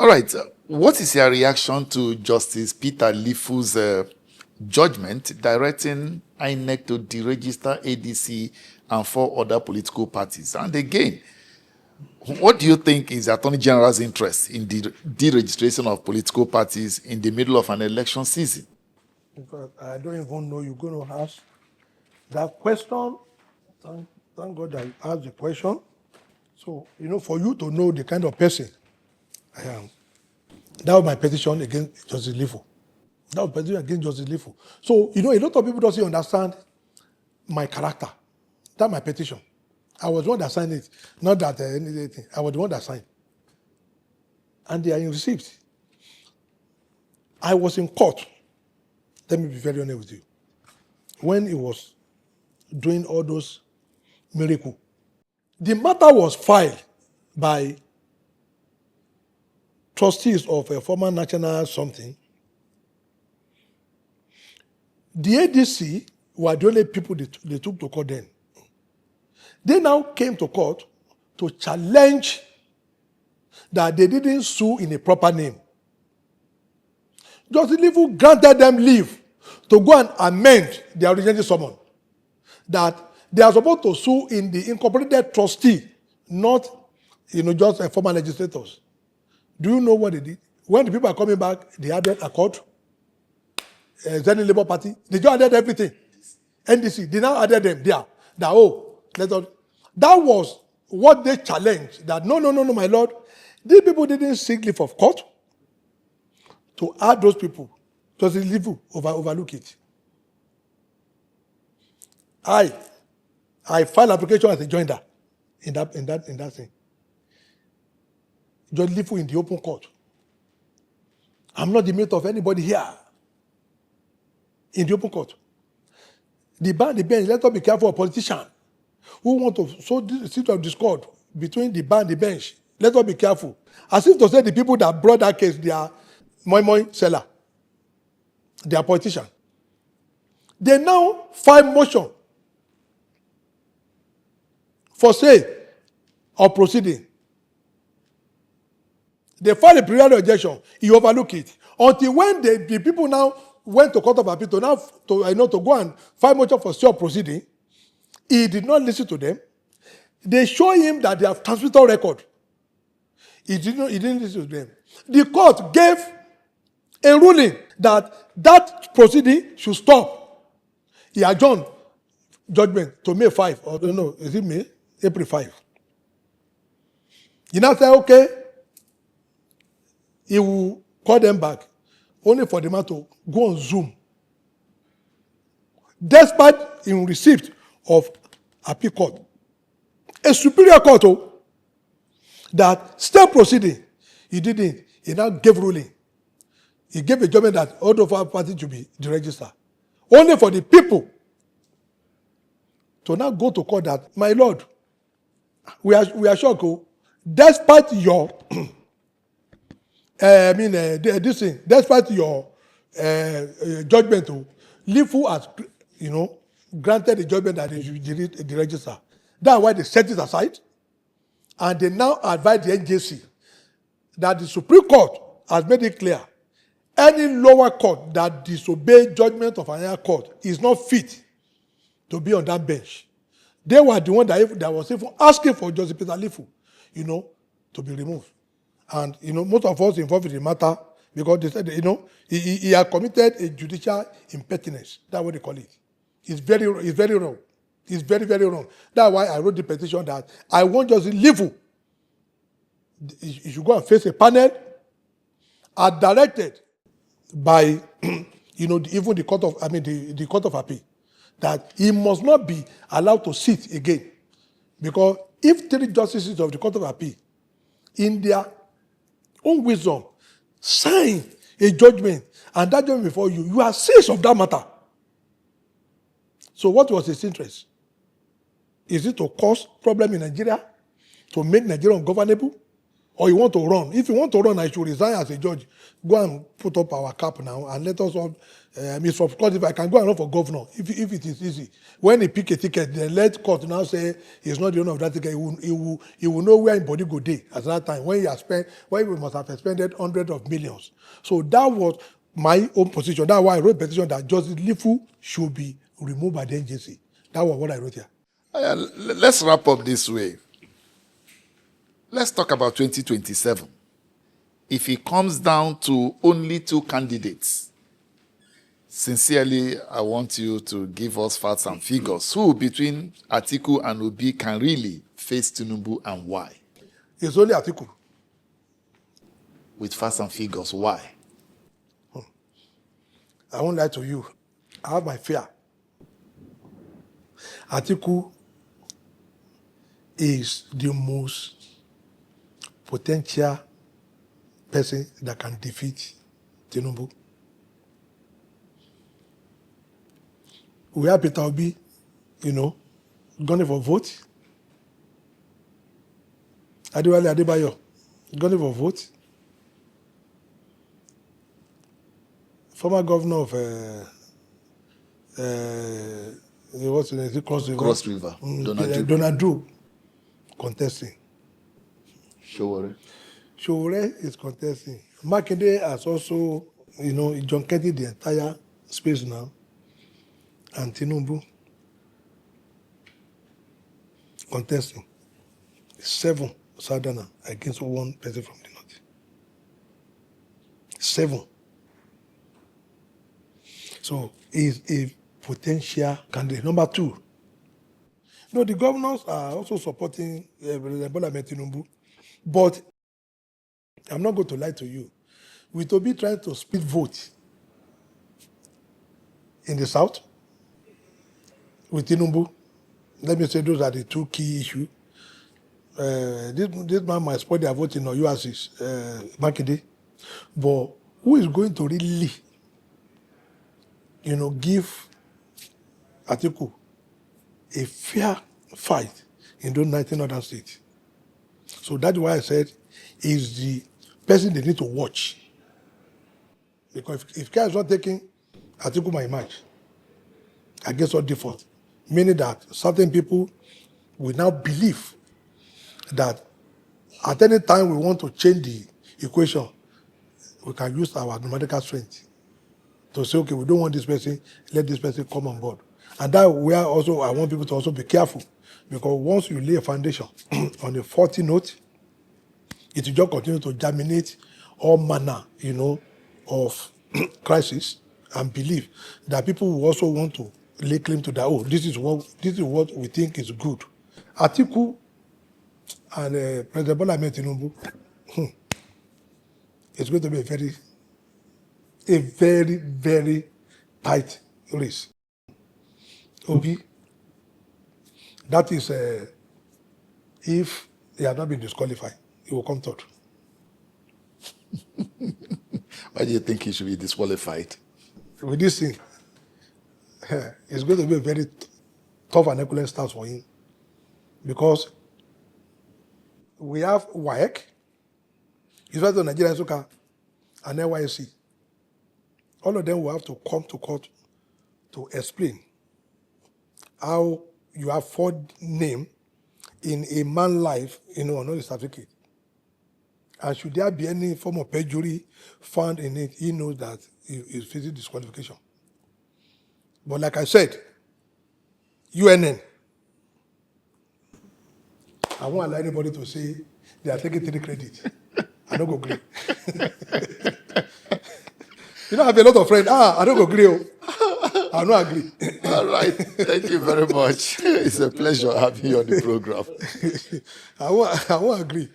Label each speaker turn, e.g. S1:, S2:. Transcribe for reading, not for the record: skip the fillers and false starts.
S1: All right. What is your reaction to Justice Peter Lifu's judgment directing INEC to deregister ADC and 4 other political parties? And again, what do you think is the Attorney General's interest in the deregistration of political parties in the middle of an election season?
S2: Because I don't even know you're going to ask that question. Thank God I asked the question. So, for you to know the kind of person I am, that was my petition against Justice Lifu. That was petition against Justice Lifu. So, a lot of people don't understand my character. That's my petition. I was the one that signed it, not that anything. I was the one that signed. And they are in receipt. I was in court. Let me be very honest with you. When he was doing all those miracles, the matter was filed by trustees of a former national something. The ADC were the only people they took to court then. They now came to court to challenge that they didn't sue in a proper name. Justice Lifu granted them leave to go and amend their original summons. That they are supposed to sue in the incorporated trustee, not just a former legislators. Do you know what they did? When the people are coming back, they added a court, Zenny Labour Party. They just added everything. NDC, they now added them there. That was what they challenged. That no, my lord. These people didn't seek leave of court to add those people. Just leave overlook it. I filed application as a joiner in that thing. Just leave in the open court. I'm not the mate of anybody here. In the open court. The bench, let us be careful of politicians who want to sow this seat of discord between the bar and the bench. Let us be careful. As if to say the people that brought that case, they are moi seller. They are politicians. They now file motion for say or proceeding. They file a periodic objection. You overlook it until when the people now went to court of appeal to go and file motion for stay of proceeding. He did not listen to them. They show him that they have transmitted record. He didn't listen to them. The court gave a ruling that proceeding should stop. He adjourned judgment to May 5, or no, is it May? April 5. He now said, okay, he will call them back, only for the man to go on Zoom. Despite in receipt of appeal court, a superior court that still proceeding, he didn't. He now gave ruling. He gave a judgment that all of our parties should be deregistered. Only for the people to now go to court that, my lord, we are shocked. Despite your, this thing, despite your judgment, Lifu has, granted the judgment that they should deregister. That's why they set it aside, and they now advise the NJC that the Supreme Court has made it clear any lower court that disobeys judgment of an higher court is not fit to be on that bench. They were the one that was even asking for Justice Peter Lifu, to be removed. And, most of us involved in the matter, because they said, he had committed a judicial impertinence. That's what they call it. It's very wrong. It's very, very wrong. That's why I wrote the petition that I want Justice Lifu. He should go and face a panel are directed by, even the court of, the court of appeal, that he must not be allowed to sit again. Because if 3 justices of the court of appeal, in their own wisdom, sign a judgment, and that judgment before you, you are seized of that matter. So what was his interest? Is it to cause problem in Nigeria? To make Nigeria ungovernable? or you want to run. If you want to run, I should resign as a judge. Go and put up our cap now and let us all. Of course, if I can go and run for governor, if it is easy, when he pick a ticket, then let court now say he's not the owner of that ticket. He will know where his body go day at that time when he must have expended hundreds of millions. So that was my own position. That's why I wrote a petition that Justice Lifu should be removed by the NJC. That was what I wrote here.
S1: Let's wrap up this way. Let's talk about 2027. If it comes down to only 2 candidates, sincerely, I want you to give us facts and figures. Who between Atiku and Obi can really face Tinubu and why?
S2: It's only Atiku.
S1: With facts and figures, why?
S2: I won't lie to you. I have my fear. Atiku is the most potential person that can defeat Tinubu. We have Peter Obi, gunning for vote. Iroele Adebayo, gunning for vote. Former governor of what's the name?
S1: Cross River.
S2: Donald Drew contesting.
S1: Showore
S2: is contesting. Makinde has also, junketed the entire space now. And Tinubu contesting. 7 Southerner against 1 person from the north. 7. So he's a potential candidate. Number 2. The governors are also supporting President Tinubu, but I'm not going to lie to you. With Obi trying to split vote in the south, with Tinubu, let me say those are the 2 key issues. This man might spoil their vote in URCs, Makinde, but who is going to really, give Atiku a fair fight in those 19 other states? So that's why I said is the person they need to watch. Because if care is not taking, Atiku might emerge against all default. Meaning that certain people will now believe that at any time we want to change the equation, we can use our numerical strength to say, okay, we don't want this person, let this person come on board. And that where also I want people to also be careful, because once you lay a foundation on a faulty note, it will just continue to germinate all manner, of crisis, and believe that people will also want to lay claim to that. Oh, this is what we think is good. Atiku and President Bola Ahmed Tinubu, it's going to be a very, very tight race. Obi, that is, if he had not been disqualified, he will come third.
S1: Why do you think he should be disqualified?
S2: With this thing, it's going to be a very tough and excellent start for him, because we have WAEC, University of Nigeria Nsukka, and NYSC. All of them will have to come to court to explain how you have forged name in a man's life, on the certificate. And should there be any form of perjury found in it, he knows that he is facing disqualification. But like I said, UNN, I won't allow anybody to say they are taking 3 credit. I don't go agree. I have a lot of friends. I don't go agree. I don't agree.
S1: All right. Thank you very much. It's a pleasure having you on the program.
S2: I won't agree.